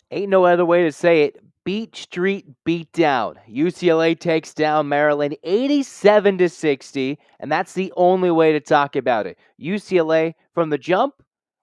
Ain't no other way to say it. Beat Street beat down. UCLA takes down Maryland 87-60, and that's the only way to talk about it. UCLA from the jump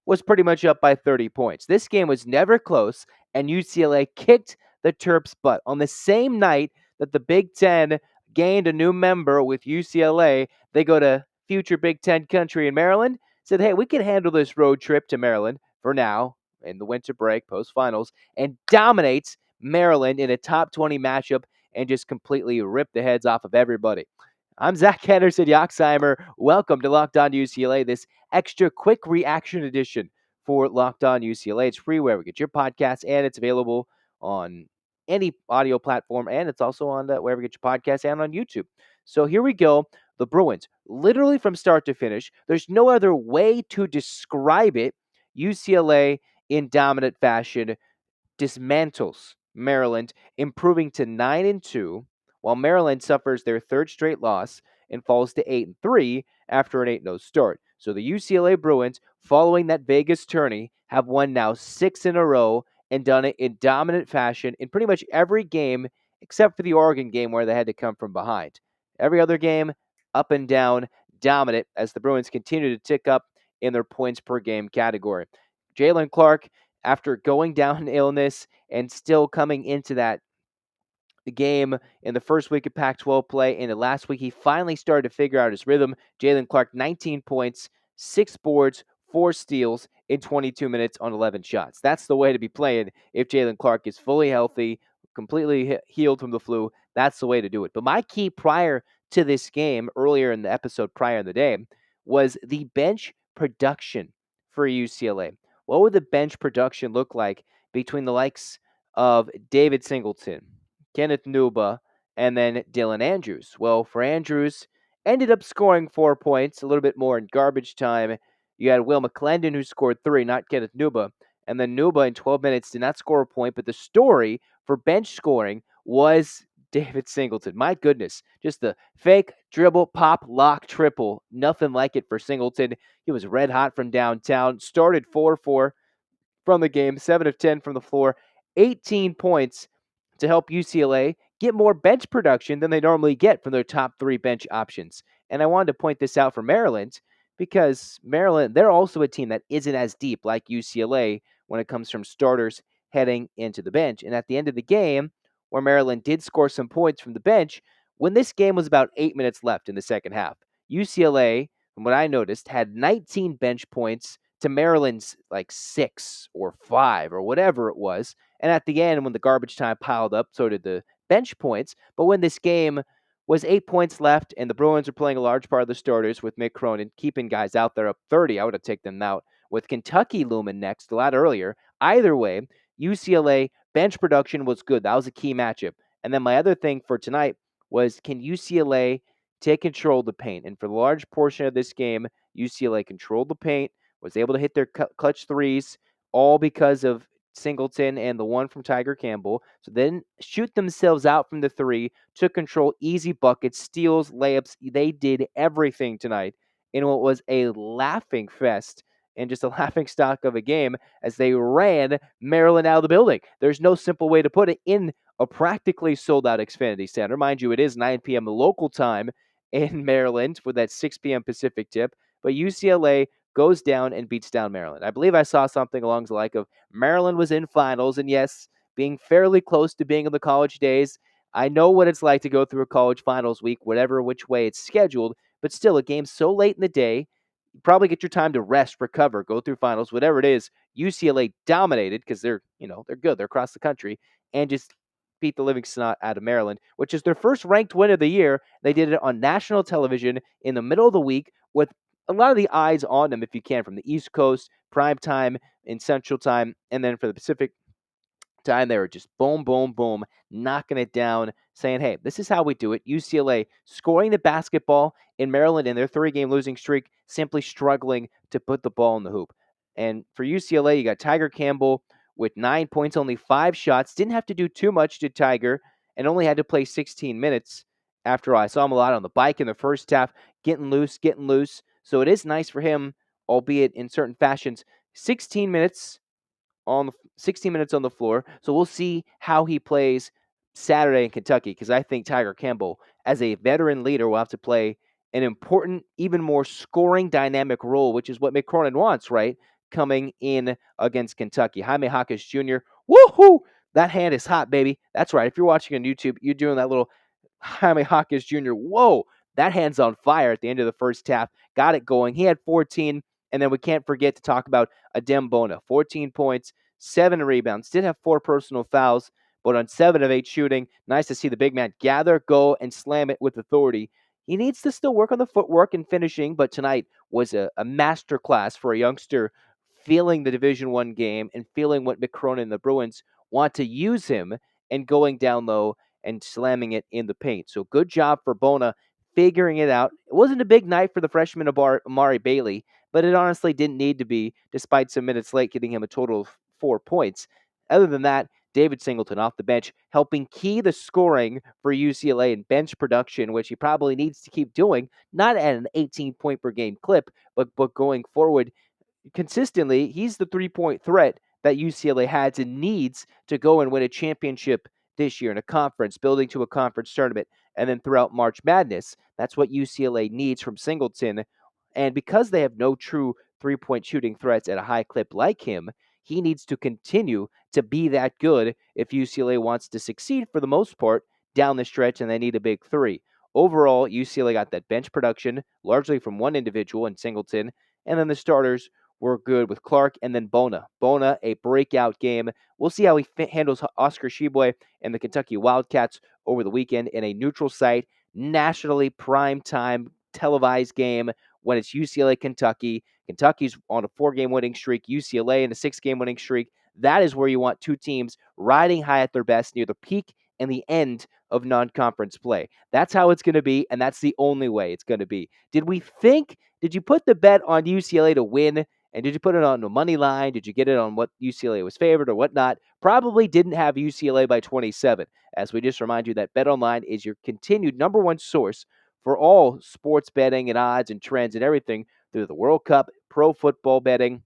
was pretty much up by 30 points. This game was never close, and UCLA kicked the Terps' butt. On the same night that the Big Ten gained a new member with UCLA, they go to future Big Ten country in Maryland, said, hey, we can handle this road trip to Maryland for now in the winter break, post-finals, and dominates Maryland in a top 20 matchup and just completely rip the heads off of everybody. I'm Zach Anderson-Yoxsimer. Welcome to Locked On UCLA, this extra quick reaction edition for Locked On UCLA. It's free wherever you get your podcast, and it's available on any audio platform, and it's also on wherever you get your podcast and on YouTube. So here we go. The Bruins, literally from start to finish, there's no other way to describe it. UCLA in dominant fashion dismantles Maryland, improving to 9-2, while Maryland suffers their third straight loss and falls to 8-3 after an 8-0 start. So the UCLA Bruins, following that Vegas tourney, have won now 6 in a row and done it in dominant fashion in pretty much every game except for the Oregon game where they had to come from behind. Every other game, up and down, dominant as the Bruins continue to tick up in their points per game category. Jalen Clark, after going down illness and still coming into that game in the first week of Pac-12 play, and the last week he finally started to figure out his rhythm. Jalen Clark, 19 points, 6 boards, 4 steals in 22 minutes on 11 shots. That's the way to be playing if Jalen Clark is fully healthy, completely healed from the flu. That's the way to do it. But my key prior to this game, earlier in the episode prior in the day, was the bench production for UCLA. What would the bench production look like between the likes of David Singleton, Kenneth Nuba, and then Dylan Andrews? Well, for Andrews, ended up scoring 4 points, a little bit more in garbage time. You had Will McClendon, who scored 3, not Kenneth Nuba. And then Nuba in 12 minutes did not score a point, but the story for bench scoring was David Singleton. My goodness, just the fake dribble, pop, lock, triple. Nothing like it for Singleton. He was red hot from downtown, started 4-4 from the game, 7 of 10 from the floor, 18 points to help UCLA get more bench production than they normally get from their top 3 bench options. And I wanted to point this out for Maryland because Maryland, they're also a team that isn't as deep like UCLA when it comes from starters heading into the bench. And at the end of the game, where Maryland did score some points from the bench, when this game was about 8 minutes left in the second half, UCLA, from what I noticed, had 19 bench points to Maryland's like 6 or 5 or whatever it was. And at the end, when the garbage time piled up, so did the bench points. But when this game was 8 points left and the Bruins are playing a large part of the starters with Mick Cronin keeping guys out there up 30, I would have taken them out with Kentucky looming next a lot earlier. Either way, UCLA bench production was good. That was a key matchup. And then my other thing for tonight was, can UCLA take control of the paint? And for the large portion of this game, UCLA controlled the paint, was able to hit their clutch threes, all because of Singleton and the one from Tiger Campbell. So then shoot themselves out from the 3, took control, easy buckets, steals, layups. They did everything tonight in what was a laughing fest and just a laughing stock of a game as they ran Maryland out of the building. There's no simple way to put it in a practically sold-out Xfinity Center. Mind you, it is 9 p.m. local time in Maryland with that 6 p.m. Pacific tip. But UCLA goes down and beats down Maryland. I believe I saw something along the like of Maryland was in finals, and yes, being fairly close to being in the college days, I know what it's like to go through a college finals week, whatever which way it's scheduled, but still a game so late in the day, you probably get your time to rest, recover, go through finals, whatever it is. UCLA dominated because they're good, they're across the country, and just beat the living snot out of Maryland, which is their first ranked win of the year. They did it on national television in the middle of the week with a lot of the eyes on them, if you can, from the East Coast, prime time, in Central Time, and then for the Pacific time, they were just boom, boom, boom, knocking it down, saying, hey, this is how we do it. UCLA scoring the basketball in Maryland in their 3-game losing streak, simply struggling to put the ball in the hoop. And for UCLA, you got Tiger Campbell with 9 points, only 5 shots. Didn't have to do too much to Tiger and only had to play 16 minutes. After all, I saw him a lot on the bike in the first half, getting loose. So it is nice for him, albeit in certain fashions. 16 minutes, on 16 minutes on the floor. So we'll see how he plays Saturday in Kentucky, because I think Tiger Campbell, as a veteran leader, will have to play an important, even more scoring dynamic role, which is what Mick Cronin wants, right? Coming in against Kentucky. Jaime Hawkins Jr., woohoo! That hand is hot, baby. That's right. If you're watching on YouTube, you're doing that little Jaime Hawkins Jr. Whoa, that hand's on fire at the end of the first half. Got it going. He had 14, and then we can't forget to talk about Adem Bona. 14 points, 7 rebounds. Did have 4 personal fouls, but on 7 of 8 shooting. Nice to see the big man gather, go, and slam it with authority. He needs to still work on the footwork and finishing, but tonight was a master class for a youngster feeling the Division One game and feeling what Mick Cronin and the Bruins want to use him and going down low and slamming it in the paint. So good job for Bona figuring it out. It wasn't a big night for the freshman Amari Bailey, but it honestly didn't need to be, despite some minutes late getting him a total of 4 points. Other than that, David Singleton off the bench, helping key the scoring for UCLA in bench production, which he probably needs to keep doing, not at an 18-point per game clip, but going forward consistently. He's the three-point threat that UCLA has and needs to go and win a championship this year in a conference, building to a conference tournament, and then throughout March Madness. That's what UCLA needs from Singleton. And because they have no true three-point shooting threats at a high clip like him, he needs to continue to be that good if UCLA wants to succeed for the most part down the stretch, and they need a big three. Overall, UCLA got that bench production largely from one individual in Singleton, and then the starters were good with Clark and then Bona. Bona, a breakout game. We'll see how he handles Oscar Sheboy and the Kentucky Wildcats over the weekend in a neutral site, nationally prime-time televised game when it's UCLA Kentucky. Kentucky's on a 4-game winning streak, UCLA in a 6-game winning streak. That is where you want two teams riding high at their best near the peak and the end of non-conference play. That's how it's going to be, and that's the only way it's going to be. Did you put the bet on UCLA to win? And did you put it on the money line? Did you get it on what UCLA was favored or whatnot? Probably didn't have UCLA by 27. As we just remind you that BetOnline is your continued number one source for all sports betting and odds and trends and everything through the World Cup, pro football betting,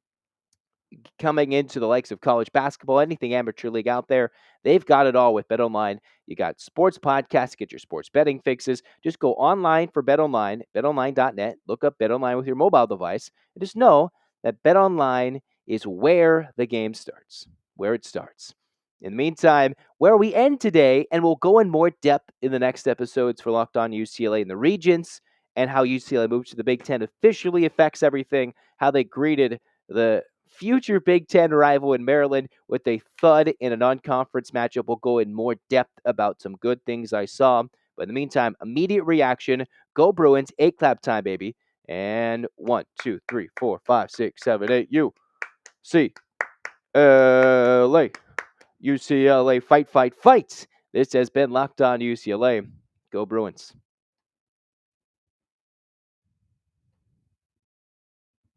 coming into the likes of college basketball, anything amateur league out there. They've got it all with BetOnline. You got sports podcasts, get your sports betting fixes. Just go online for BetOnline, betonline.net. Look up BetOnline with your mobile device. And just know that BetOnline is where the game starts, where it starts. In the meantime, where we end today, and we'll go in more depth in the next episodes for Locked On UCLA in the regions and how UCLA moves to the Big Ten officially affects everything, how they greeted the future Big Ten rival in Maryland with a thud in a non-conference matchup. We'll go in more depth about some good things I saw. But in the meantime, immediate reaction. Go Bruins. 8-clap time, baby. And 1, 2, 3, 4, 5, 6, 7, 8. UCLA. UCLA. Fight, fight, fight. This has been Locked On UCLA. Go Bruins.